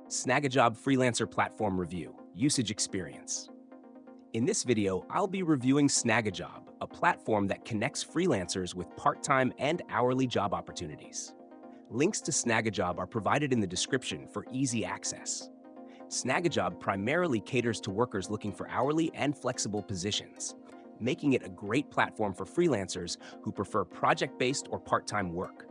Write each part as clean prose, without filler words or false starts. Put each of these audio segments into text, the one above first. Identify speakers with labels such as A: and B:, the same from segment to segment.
A: Snagajob Freelancer Platform Review, Usage Experience. In this video, I'll be reviewing Snagajob, a platform that connects freelancers with part-time and hourly job opportunities. Links to Snagajob are provided in the description for easy access. Snagajob primarily caters to workers looking for hourly and flexible positions, making it a great platform for freelancers who prefer project-based or part-time work.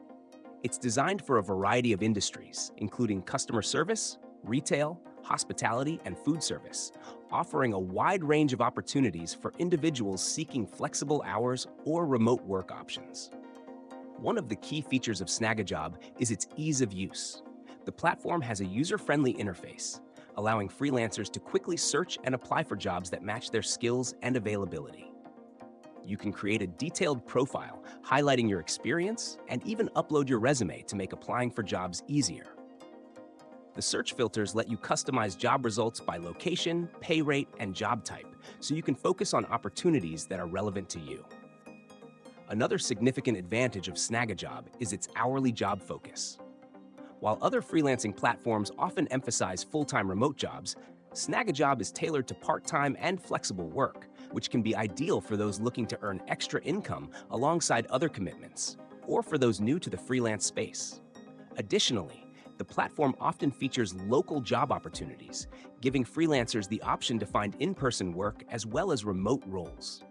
A: It's designed for a variety of industries, including customer service, retail, hospitality, and food service, offering a wide range of opportunities for individuals seeking flexible hours or remote work options. One of the key features of Snagajob is its ease of use. The platform has a user-friendly interface, allowing freelancers to quickly search and apply for jobs that match their skills and availability. You can create a detailed profile highlighting your experience and even upload your resume to make applying for jobs easier. The search filters let you customize job results by location, pay rate, and job type, so you can focus on opportunities that are relevant to you. Another significant advantage of Snagajob is its hourly job focus. While other freelancing platforms often emphasize full-time remote jobs, Snagajob is tailored to part-time and flexible work, which can be ideal for those looking to earn extra income alongside other commitments, or for those new to the freelance space. Additionally, the platform often features local job opportunities, giving freelancers the option to find in-person work as well as remote roles.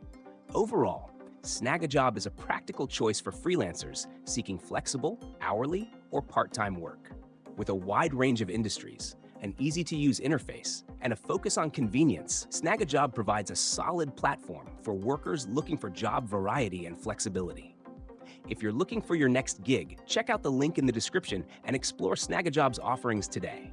A: Overall, Snagajob is a practical choice for freelancers seeking flexible, hourly, or part-time work. With a wide range of industries, an easy-to-use interface, and a focus on convenience, Snagajob provides a solid platform for workers looking for job variety and flexibility. If you're looking for your next gig, check out the link in the description and explore Snagajob's offerings today.